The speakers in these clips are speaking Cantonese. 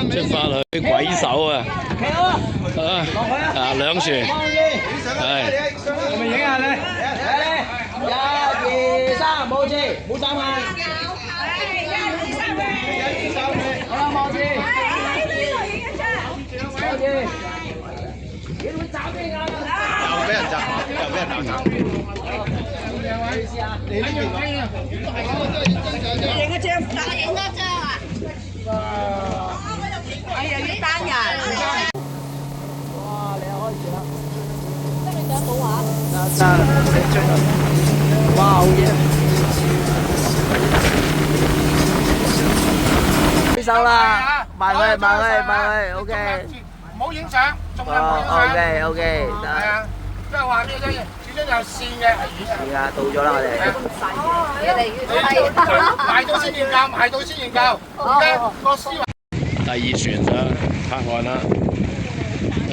出發去鬼手啊！兩船，係。係咪影下你？嚟，1、2、3，冇字，冇眨眼。好啦，冇字。冇字。你會眨咩眼啊？又俾人砸，又俾人打砸。你呢邊影一張，影多張啊！哎呀，呢班人。哇！你又開始啦。得你想好玩？哇！好嘢！起手啦！埋去 ，OK。唔好影相，仲有唔好影相。OK，係啊，即係話呢啲始終有線嘅。而家到咗啦，我哋。越嚟越低。買到先研究，買到先研究。而家個思維。第二船上泊岸啦，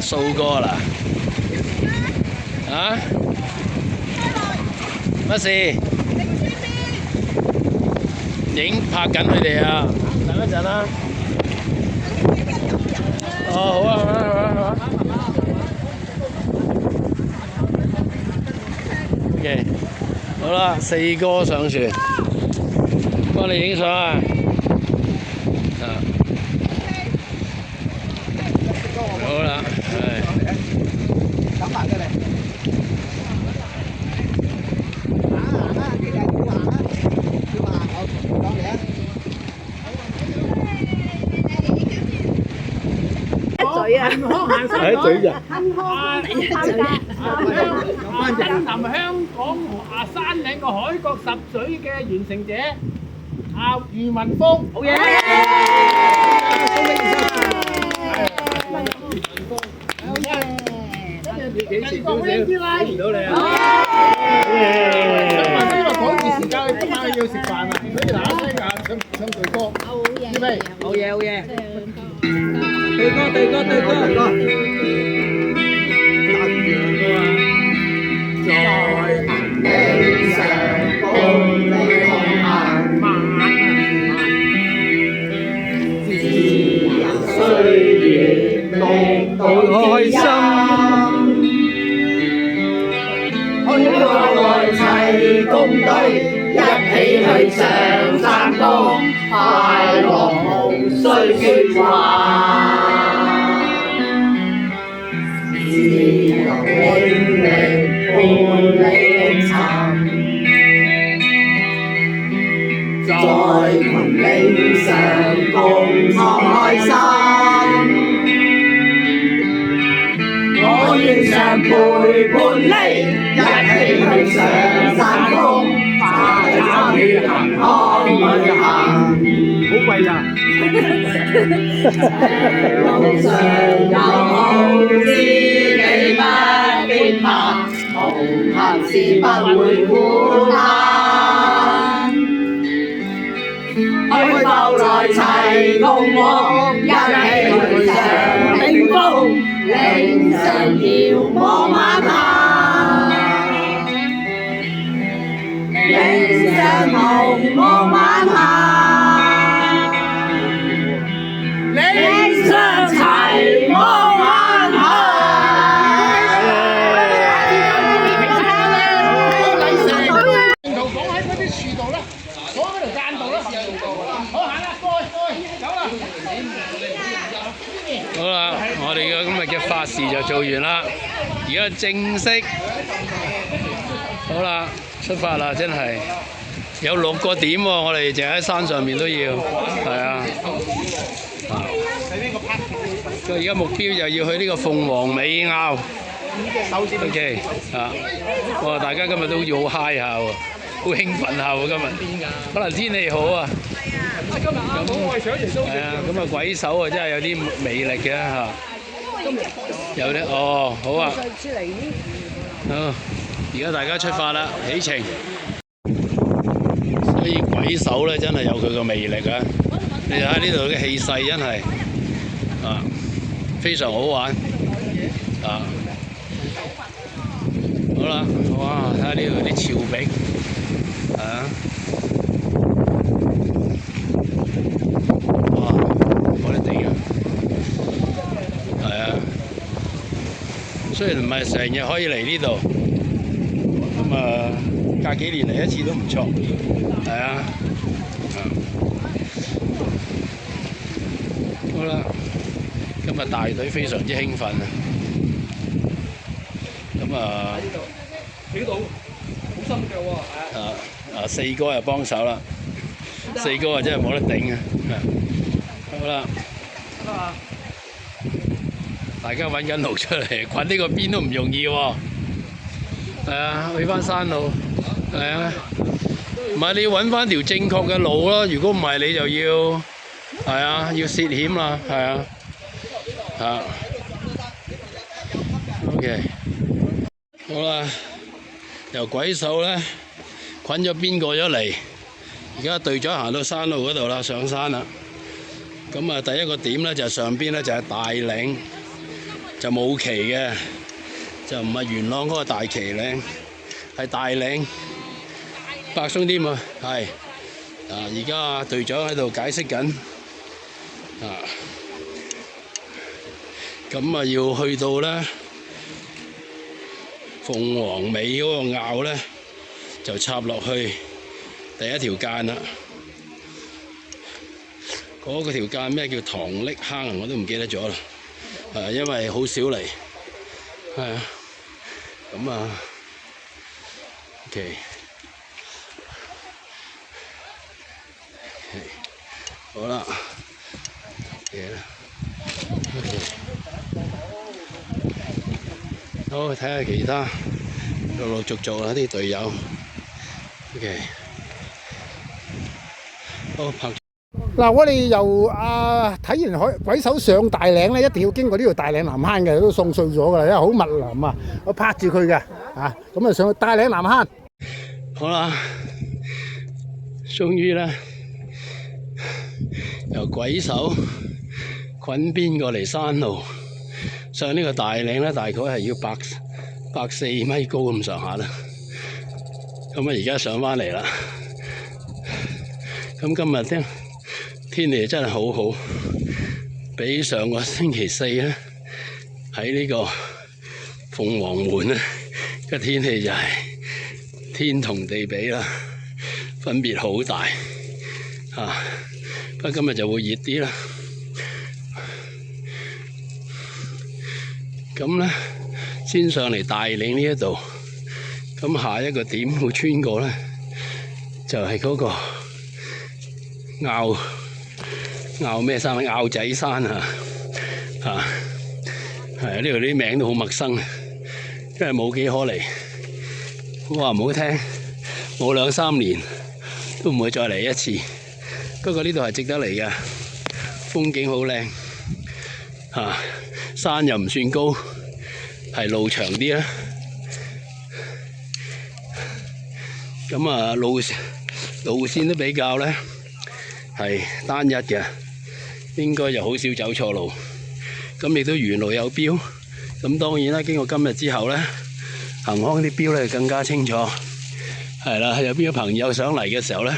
蘇哥啦，啊？乜事？拍緊佢哋啊！等一陣啦。哦，好啊。OK， 好啦，4哥上船，幫你影相啊！好啦，係。走埋出嚟。喺嘴人。蘅香港山嶺個海角十水嘅完成者余文峰，好嘢！幾個呢啲啦，見到你啊！因為趕住時間，今晚要食飯啊，所以嗱嗱聲啊，唱隊歌，準備，好嘢！對歌。在地上共你行馬，自由歲月共度開心，去來齊共對，一起去上山高，快樂無需説話。自由永遠伴你尋，在群嶺上共創開心。我願常陪伴你，一起去上山峰，快參與行康旅行。好貴咋？路上有好知己不必怕，同行時不會孤單。去後來齊共往，一起去上頂峰，嶺上遙望晚霞，嶺上紅望晚霞，嶺上齊望晚霞。沿途講喺嗰啲樹度啦，坐喺條間度啦，好行啦，過去，走啦。好啦，我哋嘅今日嘅法事就做完啦，而家正式好啦，出發啦！真係有6個點喎，我哋淨喺山上面都要，係啊。佢而家目標就要去呢個鳳凰尾坳。OK 啊！哇！大家今日都好似好 high 下喎，好興奮下喎今日。可能天氣好啊。係啊，咁啊鬼手啊真係有啲魅力嘅嚇。有啲哦，好啊。好，而家大家出發啦，起程。所以鬼手咧真係有佢個魅力啊！你睇下呢度嘅氣勢真係啊，非常好玩啊！好啦，哇！睇下呢度啲峭壁，係啊，哇！嗰啲地啊〜雖然唔係成日可以嚟呢度，咁啊隔幾年嚟一次都唔錯，係啊。好啦，今日大隊非常之興奮啊！咁啊，起到好深腳喎，四哥又幫手啦，四哥啊真係冇得頂啊！好啦，大家揾緊路出嚟，滾呢個邊都唔容易喎。係啊，去翻山路，係啊，唔係你要揾翻條正確嘅路咯。如果唔係，你就要係啊，要涉險啦，係啊，OK， 好啦，由鬼手咧滾咗邊過咗嚟，而家隊長行到山路嗰度啦，上山啦。咁啊，第一個點咧就係上邊咧就係大嶺，就冇旗嘅，就唔係元朗嗰個大旗嶺，係大嶺。白鬆啲嘛，係而家隊長喺度解釋緊，咁啊要去到咧鳳凰尾嗰個坳咧，就插落去第一條澗啦。嗰個條澗咩叫塘瀝坑我都唔記得咗啦。因為好少嚟，係啊，咁啊 ，OK， 好啦，嘢啦 ，OK， 好睇下其他，陸陸續續啊啲隊友 ，OK， 好拍。嗱，我哋由睇完鬼手上大嶺咧，一定要經過呢條大嶺南坑嘅，都送碎咗㗎啦，因為好密林啊，我拍住佢嘅，咁啊上去大嶺南坑。好啦，終於咧由鬼手滾邊過嚟山路，上呢個大嶺咧，大概係要104米高咁上下啦。咁啊，而家上返嚟啦。咁今日咧天氣真係好好，比上個星期四咧喺呢個鳳凰門咧嘅天氣就係天同地比啦，分別好大不過今日就會熱啲啦。咁咧先上嚟大嶺呢一度，咁下一個點會穿過咧，就係嗰個坳咩山？坳仔山係啊，呢度啲名都好陌生，因為冇幾可嚟。話唔好聽，冇2、3年都唔會再嚟一次。不過呢度係值得嚟嘅，風景好靚山又唔算高，係路長啲啦。咁啊路線都比較咧係單一嘅，應該就好少走錯路。咁亦都沿路有標，咁當然啦，經過今日之後咧，恆康啲標咧更加清楚。係啦，有邊個朋友想嚟嘅時候咧，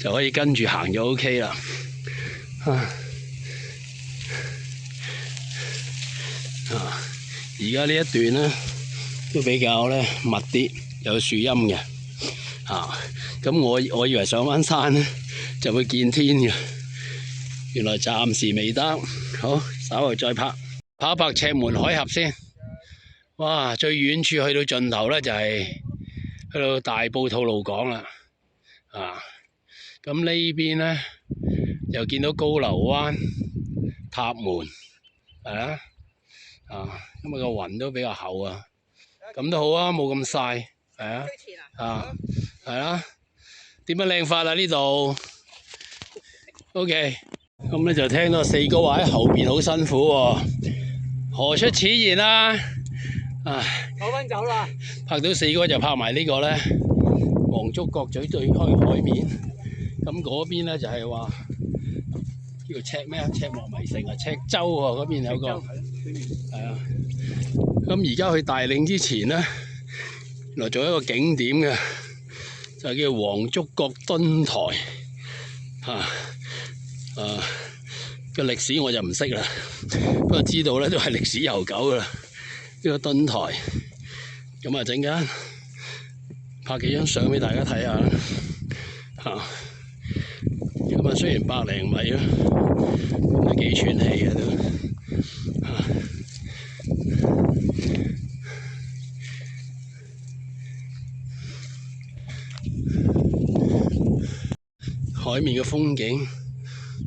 就可以跟住行就 OK 啦。而家呢一段咧都比較咧密啲，有樹蔭嘅。咁我以為上返山咧就會見天嘅，原來暫時未得。好，稍後再拍一拍赤門海峽先。哇！最遠處去到盡頭咧就係去到大埔吐露港啦。咁呢邊咧又見到高樓灣、塔門，咁個雲都比較厚啊。咁都好啊，冇咁曬，係啊，點樣靚法啊呢度 ？OK， 咁咧就聽到四哥話喺後邊好辛苦喎，何出此言啊？攞返走啦！拍到四哥就拍埋呢個咧，黃竹角咀對開海面，咁嗰邊咧就係話叫赤咩啊？赤莫迷城啊，赤洲喎，嗰邊有個係啊。咁而家去大嶺之前咧，原來仲有一個景點嘅。就叫黃竹角墩台，個歷史我就唔識啦，不過知道咧都係歷史悠久噶啦，個墩台。咁啊，陣間拍幾張相俾大家睇下啦。咁啊，雖然百零米啦，咁都幾喘氣嘅都。海面嘅風景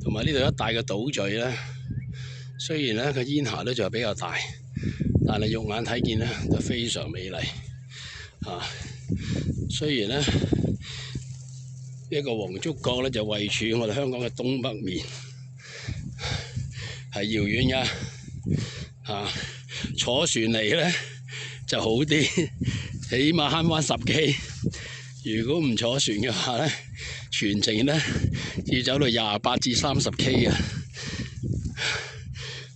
同埋呢度一帶嘅島嶼咧，雖然咧個煙霞都仲係比較大，但係肉眼睇見咧就非常美麗。雖然咧一個黃竹角咧就位處我哋香港嘅東北面，係遙遠㗎。坐船嚟咧就好啲，起碼慳返10 K。如果唔坐船嘅話咧，全程咧要走到28至30 K 啊！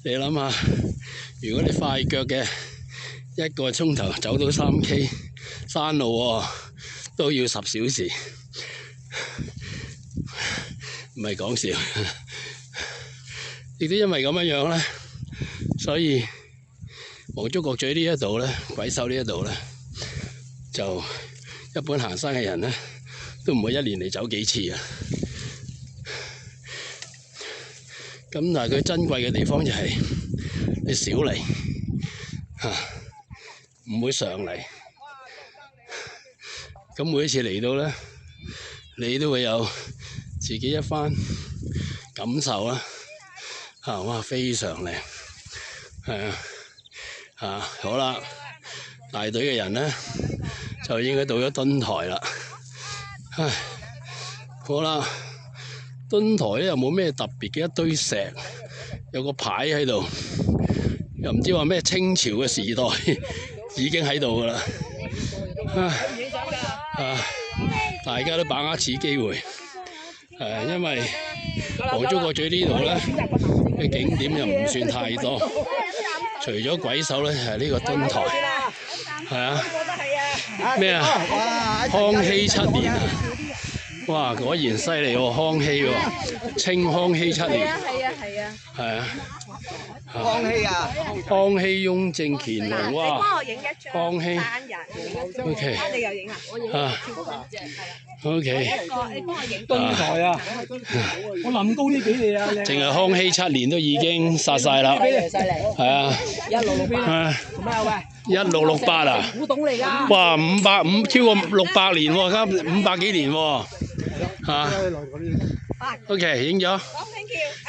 你諗下，如果你快腳嘅1個鐘頭走到3 K 山路喎，都要10小時，唔係講笑。亦都因為咁樣咧，所以黃竹角咀呢一度咧，鬼手呢一度咧，就一般行山嘅人咧，都唔會1年嚟走幾次啊！咁但係佢珍貴嘅地方就係你少嚟唔會常嚟。咁每一次嚟到咧，你都會有自己一番感受啦。哇，非常靚，係好啦，大隊嘅人咧就應該到咗墩台啦。好啦，墩台咧又冇咩特別嘅，一堆石，有個牌喺度，又唔知話咩清朝嘅時代已經喺度噶啦。大家都把握此機會，因為黃竹角咀呢度咧嘅景點又唔算太多，除咗鬼手咧係呢個墩台，咩啊？康熙7年啊！哇，果然犀利喎，康熙喎，清康熙7年。康熙、雍正、乾隆，哇！康熙，OK， 你又影啊？我影，OK。墩台啊！我諗高啲俾你啊！淨係康熙7年都已經殺晒啦，係啊，1668啊，古董嚟㗎。哇，500超過600年喎，而家500幾年喎，OK， 影咗。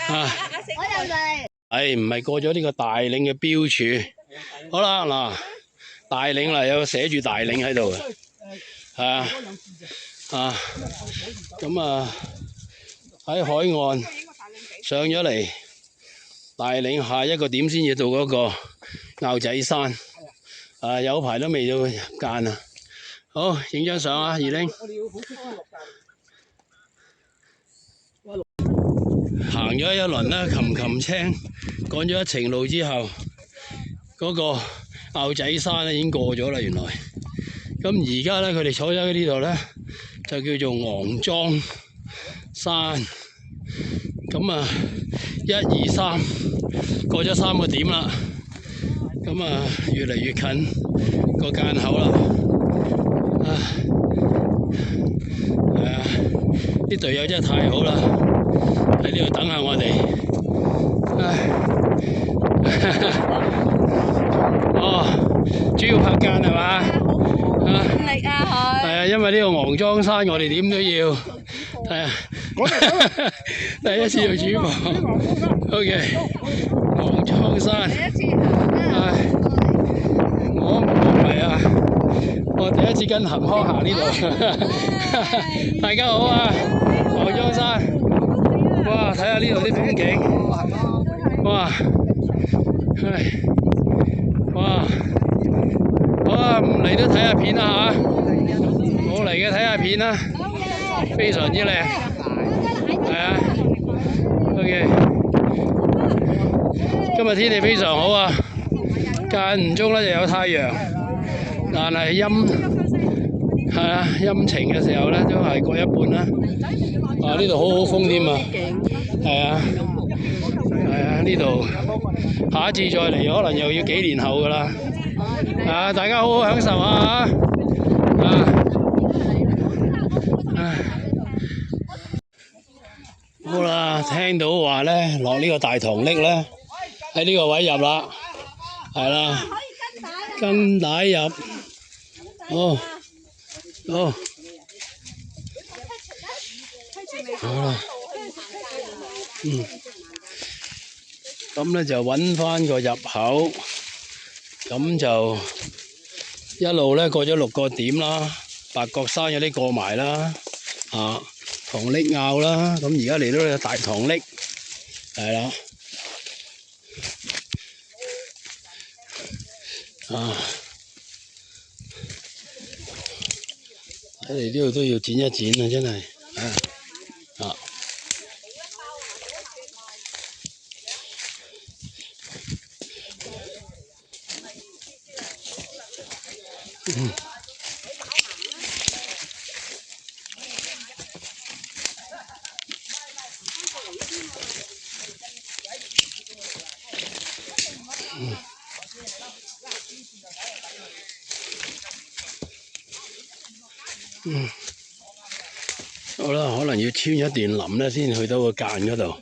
我又嚟。唔係過咗呢個大嶺嘅標柱，好啦嗱，大嶺啦，有寫住大嶺喺度嘅，咁喺海岸上咗嚟，大嶺下一個點先至到嗰個拗仔山，有排都未到間啊，好，影張相啊，二玲。行咗一輪啦，擒青趕咗一程路之後，嗰個拗仔山咧已經過咗啦，原來。咁而家咧，佢哋坐咗喺呢度咧，就叫做昂莊山。咁1、2、3過咗3個點啦，咁越嚟越近個間口啦。啲隊友真係太好啦，喺呢度等下我哋。主要拍間係嘛？盡力啊佢。係啊，因為呢個昂莊山我哋點都要係啊，第一次做主播。OK， 昂莊山。第一次行我唔係啊，我第一次跟行康行呢度。大家好啊，昂莊山。哇，睇下呢度啲風景。哇，哇，好啊，唔嚟都睇下片啦嚇，冇嚟嘅睇下片啦，非常之靚，係啊 ，OK， 今日天氣非常好啊，間唔中咧就有太陽，但係陰晴嘅時候咧都係過一半啦。呢度好好風添啊，係啊，呢度下一次再嚟可能又要幾年後㗎啦。啊！大家好好享受啊！好啦，聽到話咧落呢個大堂瀝咧，喺呢個位入啦，係啦，跟帶入，好，好啦，咁咧就揾翻個入口，咁就一路咧過咗6個點啦，白角山有啲過埋啦，塘瀝坳啦，咁而家嚟到呢個大塘瀝，係啦，睇嚟呢度都要剪一剪啊，真係，好啦，可能要穿一段林咧，先去到個間嗰度。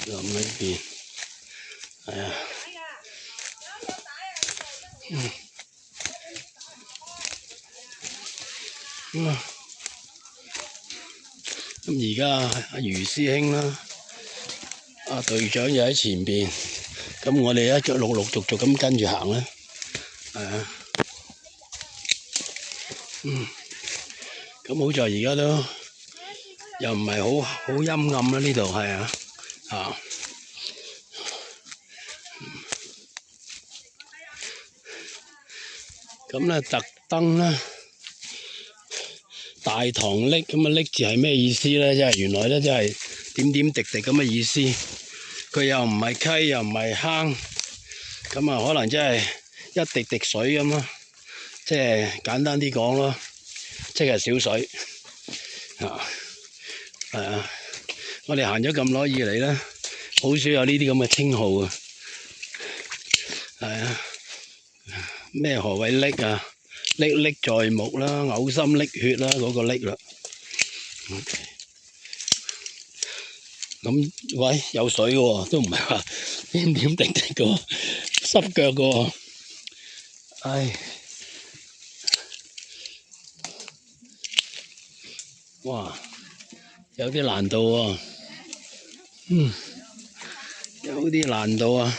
林呢邊，係啊。咁而家阿余師兄啦，阿隊長又喺前邊，咁我哋陸續咁跟住行啦，係啊，咁好在而家都又唔係好陰暗啦，呢度係啊，咁咧特登咧。大塘瀝咁啊，瀝字係咩意思咧？即係原來咧，即係點點滴滴咁嘅意思。佢又唔係溪，又唔係坑，咁啊，可能即係一滴滴水咁咯。即係簡單啲講咯，即係小水係啊。我哋行咗咁耐以嚟咧，好少有呢啲咁嘅稱號啊。係啊，咩何謂瀝啊？歷歷在目啦，嘔心瀝血啦，嗰個瀝啦。咁喂，有水喎，都唔係話點點滴滴嘅，濕腳嘅。唉，哇，有啲難度喎。有啲難度啊。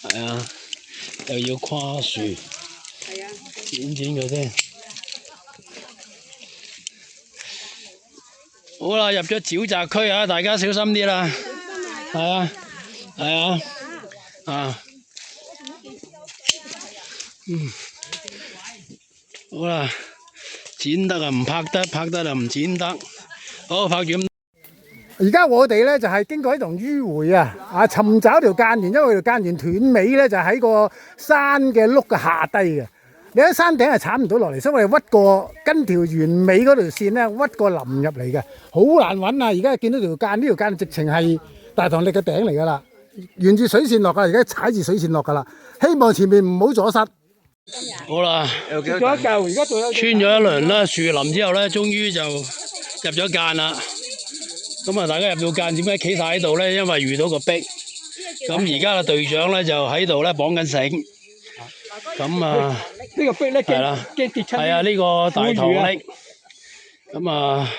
係啊，又要跨樹。剪佢先。好啦，入咗沼澤區啊，大家小心啲啦。係啊，好啦，剪得啊唔拍得，拍得啊唔剪得。好，拍住咁。而家我哋咧就係經過一棟迂迴尋找條間源，因為條間源斷尾咧就喺個山嘅碌嘅下低嘅。你喺山頂係鏟唔到落嚟，所以我哋屈過跟條原尾嗰條線咧，屈過林入嚟嘅，好難揾啊！而家見到條間，呢條間直情係大塘瀝嘅頂嚟噶啦，沿住水線落噶，而家踩住水線落噶啦。希望前面唔好阻塞。好啦，穿咗一輪啦，樹林之後咧，終於就入咗間啦。咁啊，大家入到間點解企晒喺度咧？因為遇到個壁。咁而家嘅隊長咧就喺度咧綁緊繩。咁啊，呢個壁咧係啦，跌親。係啊，呢個大塘瀝。咁啊，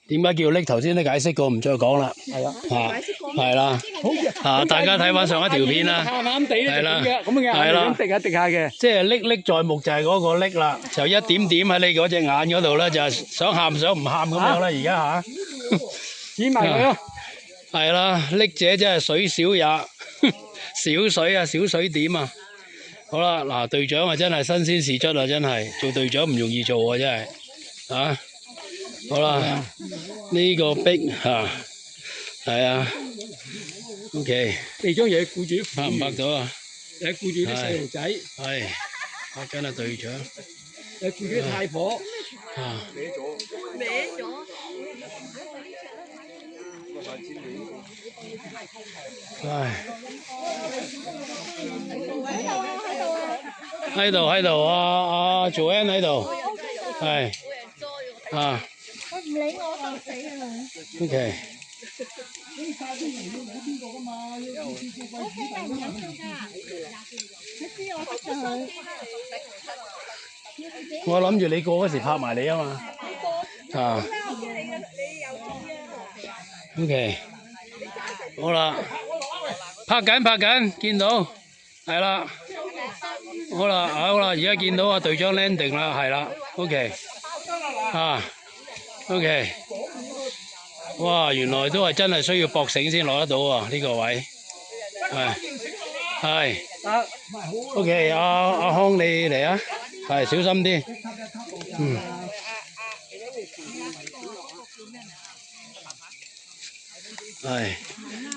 點解叫瀝？頭先都解釋過，唔再講啦。係啊，係啦，大家睇翻上一條片啦。啱啱地咧，係啦，咁嘅，係啦，滴下滴下嘅。即係歷歷在目就係嗰個瀝啦，就一點點喺你嗰隻眼嗰度咧，就係想喊想唔喊咁樣啦。而家剪埋佢咯。係啦，瀝者真係水少也，小水啊，小水點啊。好啦，嗱，隊長啊，真係新鮮事出啊，真係做隊長唔容易做啊，真係好啦，呢個壁係啊 ，OK。地張嘢顧住。拍唔拍到啊？又顧住啲細路仔，係拍緊啊隊長又顧住啲太婆。啊！唉，喺度啊！Joanne 喺度，係啊。佢唔理我就死啦。 OK。我聽你唔緊要㗎，你知我識咗佢。我諗住你過嗰時拍埋你啊嘛。啊。OK。好啦，拍緊，見到，係啦。好啦，而家見到啊隊長 landing 啦，係啦。OK。啊。OK。哇，原來都係真係需要駁繩先攞得到喎，呢個位。係。OK，阿康你嚟啊，係小心啲。嗯。係。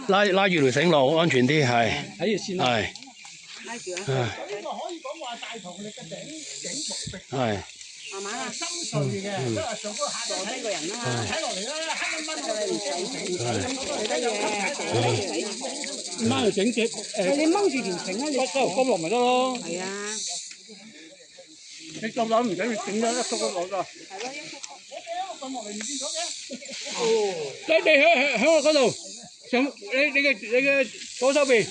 拉住條繩路，安全啲，係。睇住先啦。係。呢個可以講話大堂力嘅頂木壁。係。慢慢啊，深邃嘅，因為上嗰個下就睇個人啦，睇落嚟咧黑蚊蚊嘅，掹條繩結，你掹住條繩咧，你執落咪得咯。係啊，你執落唔緊要，整咗一束都攞㗎。係咯，咁落嚟唔見咗嘅。你喺我嗰度，上你嘅左手邊。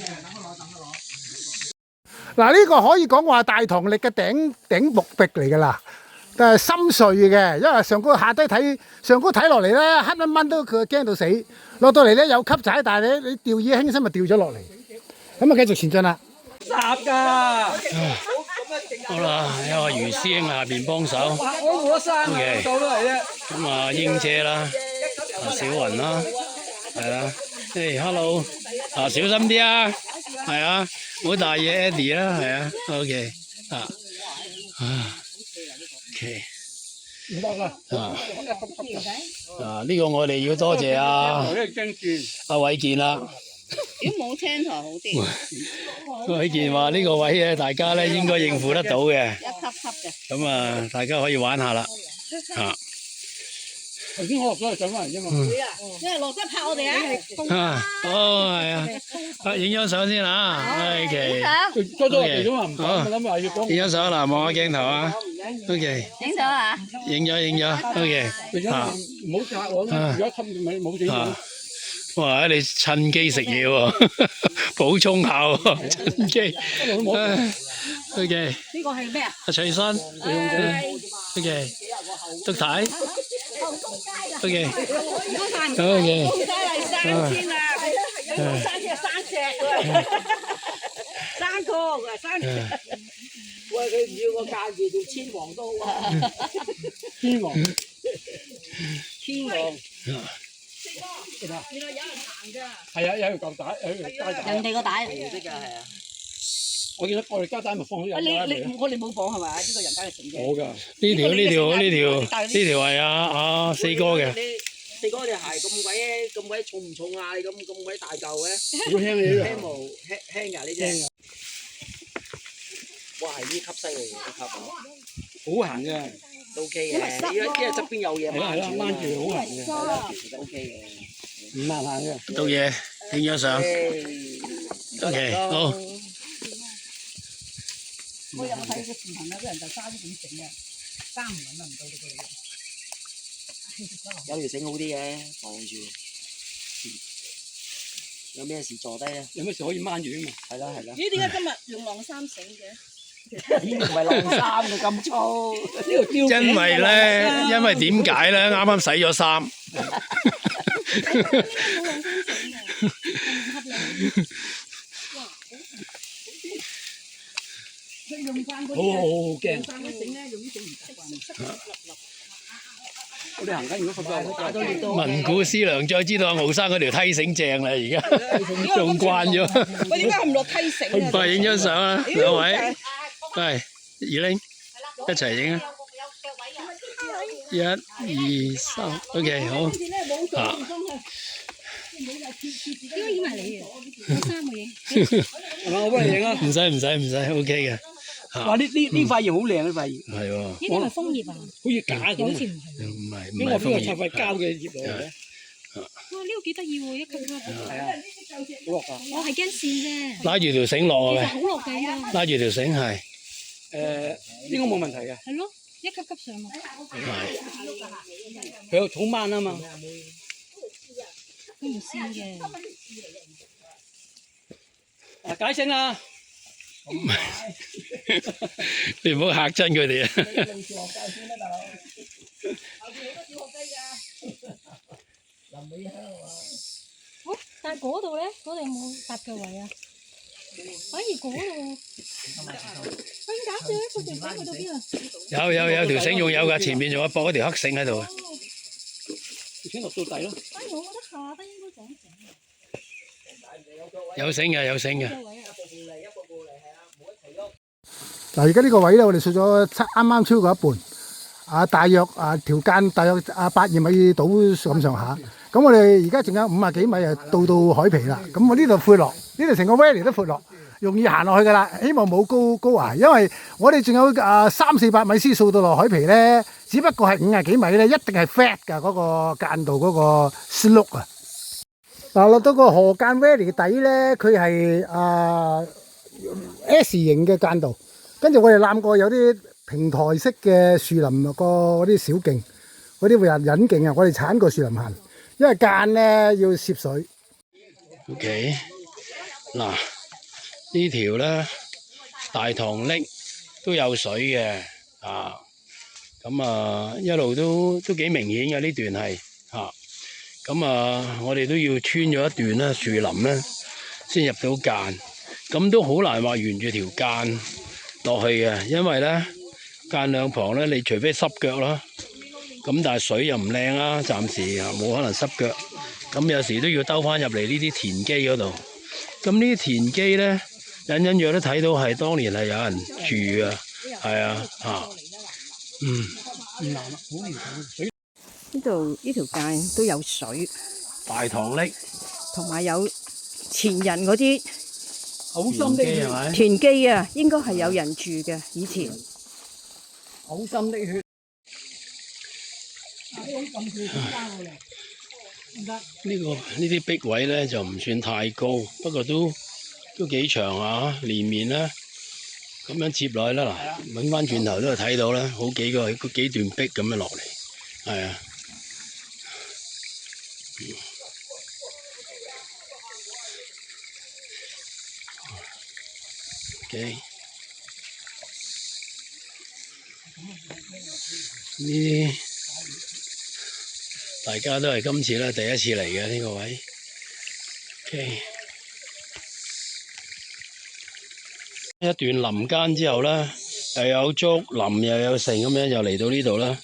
嗱，呢個可以講話大堂力嘅頂木壁嚟㗎啦。但係深邃嘅，因為上高下低睇，上高睇落嚟咧，黑蚊蚊都佢驚到死，落到嚟咧有級仔，但係你掉以輕心咪掉咗落嚟，咁啊繼續前進啦。搭㗎。好啦，有阿余師兄下邊幫手。我冇得生嘅，到都係啫。咁啊，英姐啦，阿小雲啦，係啦。誒，hello，啊，小心啲啊，係啊，唔好大嘢 Eddie 啦，係啊 ，OK，OK， 唔得啦。呢個我哋要多謝阿偉健啦。如果冇青台好啲，偉健話呢個位咧，大家咧應該應付得到嘅。一級嘅。咁啊，大家可以玩下啦。頭先我落咗去上翻嚟啫嘛。會啊，因為落得拍我哋啊。係啊，影張相先啊。OK。多咗落嚟啫嘛，唔諗話要講。影張相嗱，望下鏡頭啊。OK。影相啊？影咗。OK。唔好拆我，而家冚咪冇整到。哇！你趁機食嘢喎，補充下喎，趁機。OK。呢個係咩啊？阿徐生。OK。督太。OK。OK。生先啊！生隻生隻喎，生個喎，生隻。喂，佢唔要個價字做千王都好啊！天王。天王。原來有人行㗎。係啊，有條舊帶，有條膠帶。人哋個帶嚟嘅係啊。我見到我哋膠帶咪放咗人帶嚟。我哋冇放係咪？呢個人帶嚟整嘅。冇㗎。呢條係阿四哥嘅。四哥隻鞋咁鬼重唔重啊？你咁鬼大嚿嘅？好輕嘅呢輕毛輕㗎呢隻。哇！係呢級犀利嘅，呢級好行嘅。都 OK 嘅，因為側邊有嘢係啦，掹住好行嘅。係啦，其實都 OK 嘅。唔難行嘅。到嘢，影張相。OK， 好。我有睇個視頻啊，啲人就揸啲點整嘅，揸唔穩啊，唔到佢哋。有條繩好啲嘅，放住。有咩事坐低啊？有咩事可以掹住啊嘛？係啦。咦？點解今日用晾衫繩嘅？唔係晾衫嘅咁粗。因為點解咧？啱啱洗咗衫。好驚。我哋行緊，如果打咗你都文古思量，再知道阿敖生嗰條梯繩正啦，而家仲慣咗。喂，點解唔落梯繩啊？喂，影張相啊，兩位，喂，二玲，一齊影啊！1、2、3，OK，好。應該影埋你嘅，有三個影。係嘛？我幫你影啊！唔使，OK 嘅。哇！呢塊葉好靚，呢塊葉。係喎。呢個係楓葉啊？好似假嘅。好似唔係。因為呢個拆塊膠嘅葉嚟嘅。哇！呢個幾得意喎，一級級。係啊。好落㗎。我係驚線啫。拉住條繩落其實嘅。好落㗎呢個。拉住條繩係。應該冇問題嘅。係咯，一級級上嘛。佢有草蜢啊嘛。佢唔線嘅。解繩啦！你唔好嚇親佢哋啊！但係嗰度咧，嗰度有冇搭腳位啊？反而嗰度，點解嘅？佢條繩去到邊啊？有條繩仲有㗎，前面仲有駁一條黑繩喺度。條繩落到底咯。反而我覺得下低應該整繩。有繩嘅。嗱，而家呢個位咧，我哋掃咗啱啱超過一半，大約條間大約8-2米到咁上下。咁我哋而家仲有50幾米到海皮啦。咁我呢度闊落，呢度成個 valley 都闊落，容易行落去噶啦。希望冇高崖，因為我哋仲有300-400米先掃到落海皮咧，只不過係50幾米咧，一定係 flat 㗎嗰個間道嗰個 slope 啊。嗱，落到個河間 valley 底咧，佢係S 型嘅間道。跟住我哋攬過有啲平台式嘅樹林個嗰啲小徑，嗰啲會隱徑啊！我哋鏟過樹林行，因為間咧要攝水。OK， 嗱呢條咧大棠瀝都有水嘅咁一路都幾明顯嘅呢段係咁我哋都要穿咗一段啦樹林咧先入到間，咁都好難話沿住條間落去嘅，因為咧間兩旁咧，你除非濕腳啦，咁但係水又唔靚啦，暫時冇可能濕腳，咁有時都要兜翻入嚟呢啲田基嗰度。咁呢啲田基咧，隱隱約都睇到係當年係有人住嘅，係唔難啦，好唔難水。呢度呢條街都有水，大棠瀝同埋有前人嗰啲好深的血，係咪？田基啊，應該係有人住嘅以前。好深的血。呢啲壁位咧就唔算太高，不過都幾長連綿啦。咁樣接落去啦，嗱，揾翻轉頭都係睇到啦，好幾段壁咁樣落嚟，係啊。OK， 呢啲大家都係今次咧第一次嚟嘅呢個位。OK， 一段林間之後咧，又有竹林又有城咁樣，又嚟到呢度啦，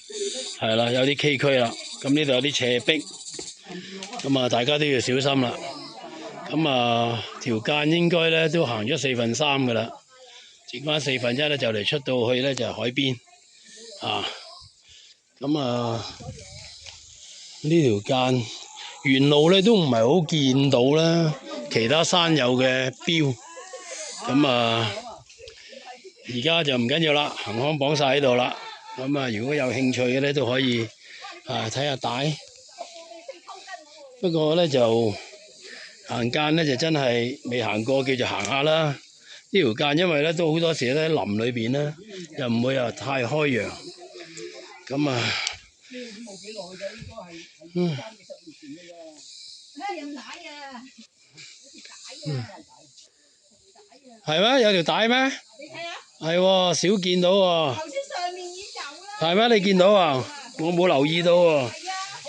係啦，有啲崎嶇啦。咁呢度有啲斜壁，咁大家都要小心啦。咁條間應該咧都行咗3/4㗎啦，剩翻1/4咧就嚟出到去咧就係海邊呢條間沿路咧都唔係好見到啦，其他山友嘅標，咁而家就唔緊要啦，行康綁晒喺度啦。咁如果有興趣嘅咧都可以睇下帶，不過咧就行間咧就真係未行過，叫做行下啦。呢條間因為咧都好多時咧林裏邊咧，又唔會太開揚，咁係咩？有條帶咩？係喎，少見到喎。頭先上面已經有啦。係咩？你見到啊？我冇留意到喎。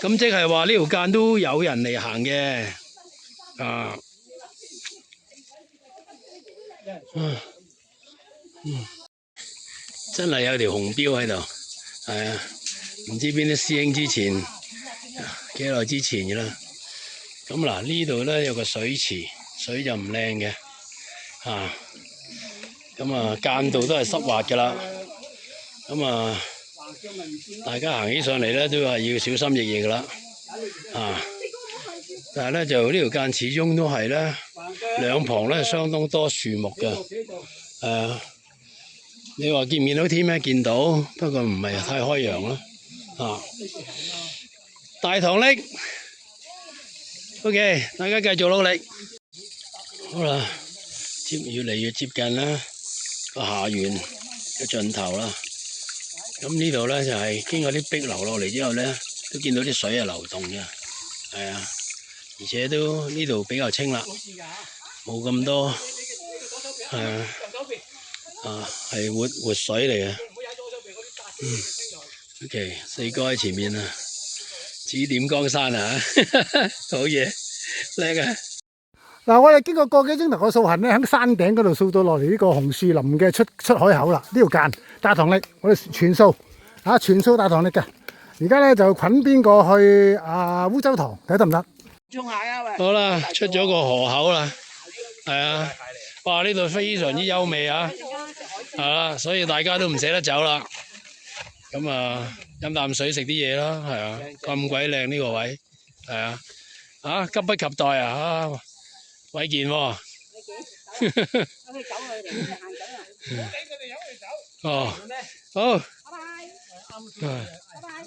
咁即係話呢條間都有人嚟行嘅。真係有條紅標喺度，係啊，唔知邊啲師兄之前幾耐之前嘅啦。咁嗱，呢度咧有個水池，水就唔靚嘅，間道都係濕滑㗎啦。大家行起上嚟咧都係要小心翼翼㗎啦。但係咧就呢條間始終都係咧兩旁咧相當多樹木嘅。你話見唔見到天咩？見到，不過唔係太開揚啦。大棠瀝 ，OK， 大家繼續努力。好啦，越嚟越接近啦個下園嘅盡頭啦。咁呢度咧就係經過啲壁流落嚟之後咧，都見到啲水係流動嘅，係啊，而且都呢度比較清啦，冇咁多係活水嚟嘅。OK， 四哥喺前面啊，指點江山啊，好嘢，叻啊！嗱，我哋經過個幾鐘頭嘅掃痕咧，喺山頂嗰度掃到落嚟呢個紅樹林嘅出海口啦。呢條間大棠瀝，我哋全掃全掃大棠瀝嘅。而家咧就捆邊過去烏洲塘，睇得唔得？好啦，出咗個河口啦，係啊，哇！呢度非常之優美啊，係啦，所以大家都唔捨得走啦。咁啊，飲啖水食啲嘢啦，係啊，咁鬼靚呢個位，係啊，急不及待啊，偉健喎，哦，好，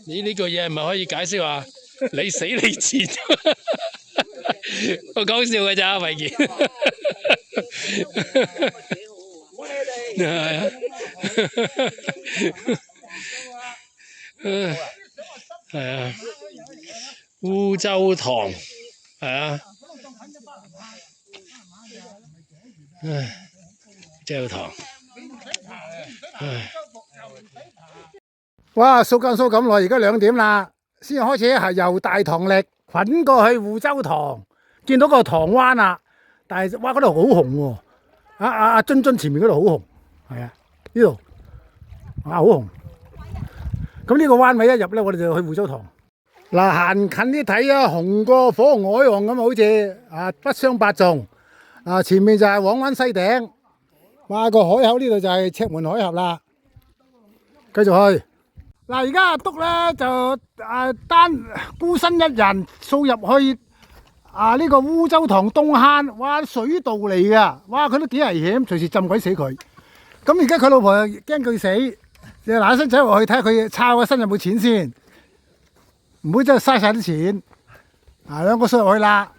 你呢句嘢係咪可以解釋話你死你賤？我講笑嘅咋，偉健。係啊，係啊，烏洲塘，係啊，洲塘，哇！掃咁耐，而家2點啦，先開始係由大棠瀝捆過去烏洲塘，見到個塘灣啦，但係哇嗰度好紅喎，阿津前面嗰度好紅，係啊，呢度好紅。咁呢個灣位一入咧，我哋就去烏洲塘。嗱，行近啲睇啊，紅過火紅海岸咁，好似不相伯仲。前面就係黃灣西頂，哇個海口呢度就係赤門海峽啦。繼續去。嗱，而家阿督咧就單孤身一人掃入去呢個烏洲塘東坑，哇水道嚟㗎，哇佢都幾危險，隨時浸鬼死佢。咁而家佢老婆又驚佢死，就嗱聲走落去睇下佢抄個身有冇錢先，唔好真係嘥晒啲錢。兩個掃入去啦，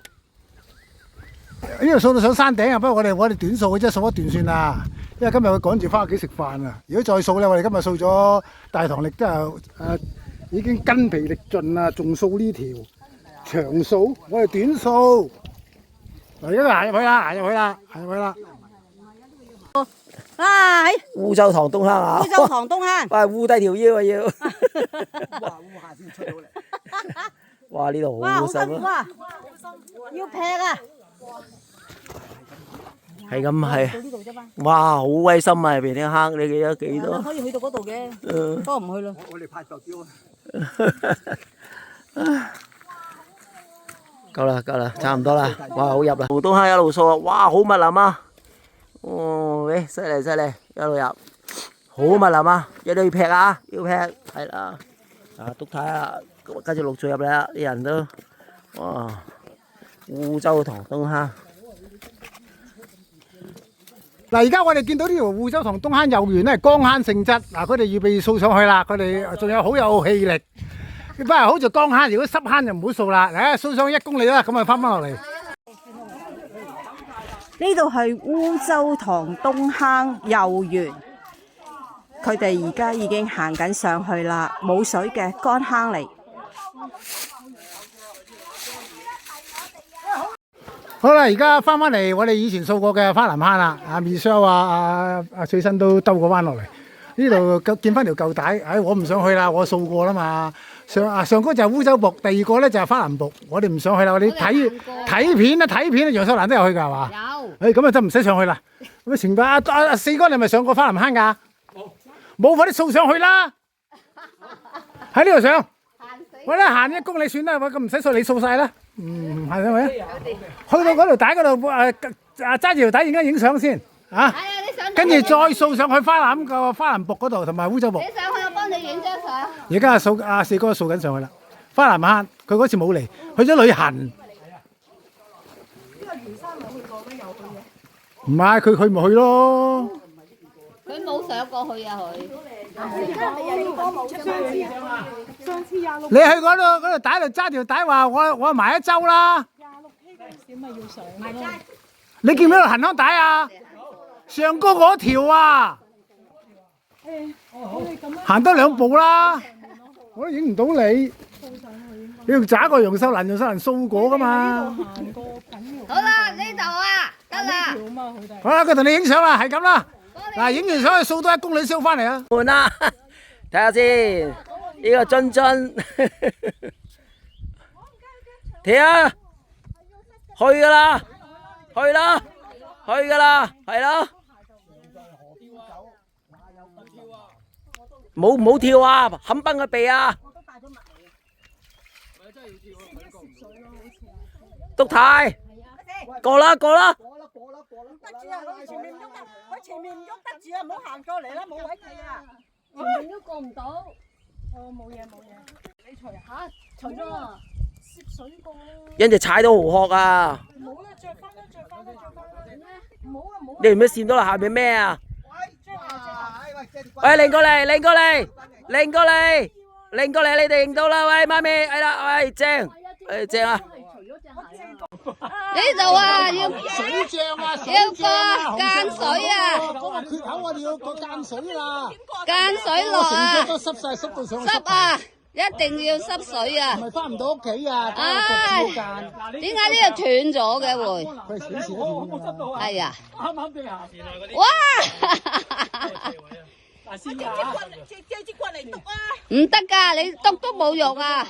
呢度掃到上山頂啊！不過我哋短掃嘅啫，掃一段算啦。因為今日佢趕住翻屋企食飯啊！如果再掃咧，我哋今日掃咗大棠瀝都係已經筋疲力盡啦，仲掃呢條長掃，我哋短掃。嗱，而家行入去啦，烏洲塘東坑啊！烏洲塘東坑，喂，烏低條腰啊要。哇！烏下先出到嚟。哇！呢度好辛苦啊！要劈啊！係咁係。哇！好威心啊！入邊啲坑，你記得幾多？可以去到嗰度嘅，不過唔去啦。我哋拍腳標啊！夠啦，差唔多啦。哇！好入啦，東坑一路掃啊！哇！好密林啊！哦，犀利，一路入，好密林啊！一定要劈啊，係啦。督睇下，跟住陸續入嚟啦，啲人都，哇！烏洲塘東坑。嗱，而家我哋見到呢條烏洲塘東坑右緣咧係江坑性質，佢哋預備掃上去啦，佢哋仲有好有氣力。不過好似江坑，如果濕坑就唔好掃啦。掃上去1公里啦，咁啊翻落嚟。呢度係烏洲塘東坑右緣，佢哋而家已經行緊上去啦，冇水嘅乾坑嚟。好啦，而家翻嚟我哋以前掃過嘅花籃坑啦，Michelle 阿翠新都兜個彎落嚟，呢度見翻條舊帶，我唔想去啦，我掃過啦嘛。上個就係烏洲瀑，第二個咧就係花籃瀑，我哋唔想去啦，我哋睇片啊，楊秀蘭都有去㗎係嘛？有。咁啊真唔使上去啦。咁啊前排阿四哥你係咪上過花籃坑㗎？冇快啲掃上去啦！喺呢度上。我咧行1公里算啦，咁唔使掃，你掃晒啦。係咪？去到嗰條帶嗰度揸住條帶，而家影相先跟住再掃上去花籃瀑嗰度，同埋烏洲瀑。你上去我幫你影張相。而家阿四哥掃緊上去啦，花籃坑佢嗰次冇嚟，去咗旅行。唔係佢咪去咯。佢冇上過去啊佢。你去嗰度帶度揸條帶話我埋一周啦。你見唔見到行康帶啊？上高嗰條啊，行多2步啦，我都影唔到你。你要渣過楊秀蘭掃過噶嘛？好啦，呢度啊，得啦。好啦，佢同你影相啦，係咁啦。嗱，影完相去掃多1公里先翻嚟啊！換啦，睇下先，呢個津津，睇下，去噶啦，去啦，去噶啦，係咯，冇跳啊，冚崩個鼻啊！督太，過啦過啦。前面唔喐得住啊！唔好行過嚟啦，冇位企啊！前面都過唔到。哦，冇嘢。你除下，除咗涉水過咯。人哋踩到蠔殼啊！冇啦，着翻啦。唔好啊，唔好。你唔好跣到落下面咩啊？喂，擰過嚟，你哋認到啦！喂，媽咪，係啦，喂，正，正啊！呢度啊，要水漲啊！要過間水啊！嗰個缺口我哋要過間水啦。間水落啊！成腳都濕晒，濕到上去。濕啊！一定要濕水啊！咪翻唔到屋企啊！唉，點解呢度斷咗嘅會？佢係幾時都斷㗎啦。係啊！啱對下。哇！借支棍嚟篤啊！唔得㗎，你篤都冇用啊！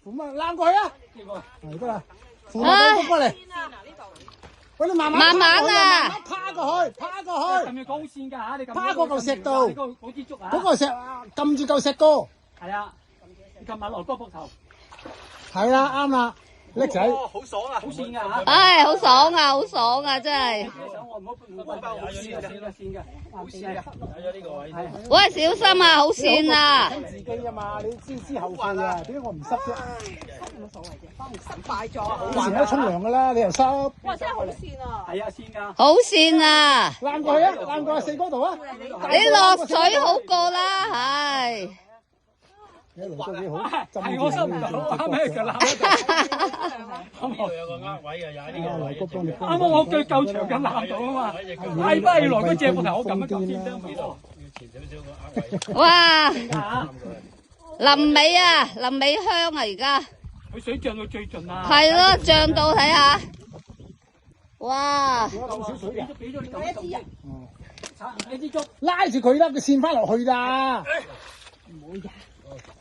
咁啊，攬過去啊！係得啦，扶埋佢過嚟。喂，你慢慢啊！趴過去。咁要講線㗎嚇，你趴過嚿石度。嗰支竹啊！嗰個石撳住嚿石哥。係啊，你撳埋落個膊頭。係啦，啱啦，叻仔。好爽啊！好線㗎嚇。唉，好爽啊，真係。喂，小心啊，好線啊！自己啊嘛，你知後悔啊？點解我唔濕啫？濕敗咗，以前都沖涼㗎啦，你又濕。哇！真係好線啊！係啊，線㗎。好線啊！攬過去啊！攬過去4嗰度啊！你落水好過啦，唉。你路都幾好，係我收唔到，啱咩腳攬？有個位啊，踩呢個位。啱啱我腳夠長咁攬到啊嘛，係不如來嗰隻膊頭我撳一撳先得。哇！臨尾啊，臨尾香啊，而家。佢水漲到最盡啊！係咯，漲到睇下。哇！俾咗你咁一支啊！你支竹拉住佢啦，佢跣翻落去㗎。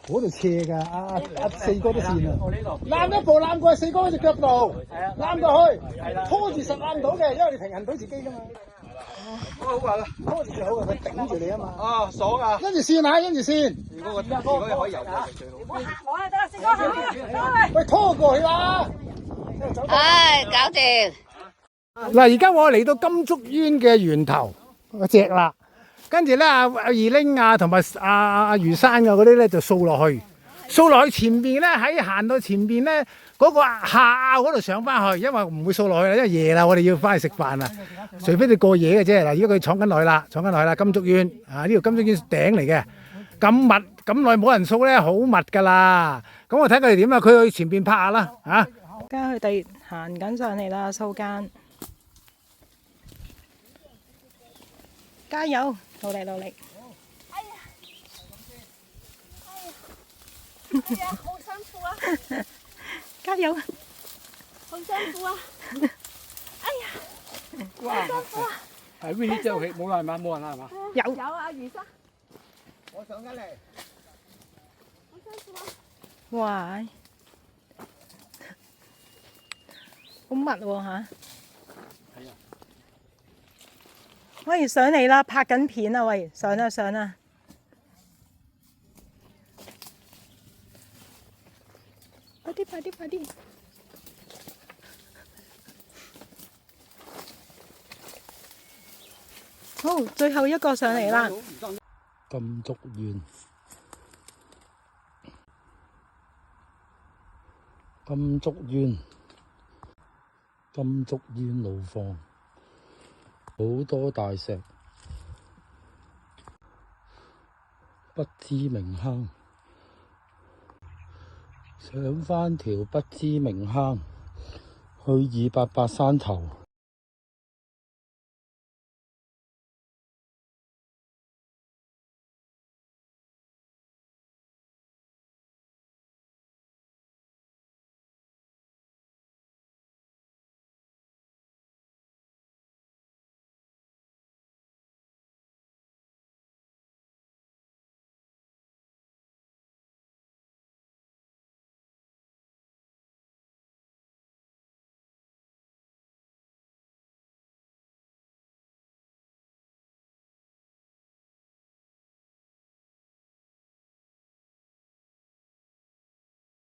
嗰度斜㗎，4哥都跣啊！攬一步攬過去4哥嗰隻腳度，攬過去，拖住實攬到嘅，因為你平衡到自己㗎嘛。好啊，拖住就好嘅，佢頂住你啊嘛。啊，爽啊！跟住跣啊，跟住跣。如果可以游嘅最好。我係得啦，四哥行。喂，拖過去啦！唉，搞掂。嗱，而家我嚟到金竹園嘅源頭嗰隻啦，跟住咧阿二玲啊同埋阿余生啊嗰啲咧就掃落去前邊咧，喺行到前邊咧嗰個下嗰度上翻去，因為唔會掃落去啦，因為夜啦，我哋要翻去食飯啦，除非你過夜嘅啫。嗱，而家佢闖緊落去啦，金竹園啊，呢條金竹園頂嚟嘅，咁密咁耐冇人掃咧，好密噶啦。咁我睇佢哋點啊，佢去前邊拍下啦，嚇。而家佢哋行緊上嚟啦，掃間。加油，努力！好辛苦啊！加油！好辛苦啊！哎呀，哇！係 Winnie 姐屋企冇人係嘛？冇人啦係嘛？有啊，余生，我上緊嚟。好辛苦啊！哇！好密喎嚇！喂，上嚟啦，拍緊片啊！喂，上啦！快啲！好，最後一個上嚟啦！金竹園，金竹煙路放，好多大石，不知名坑，上返條不知名坑，去288山頭。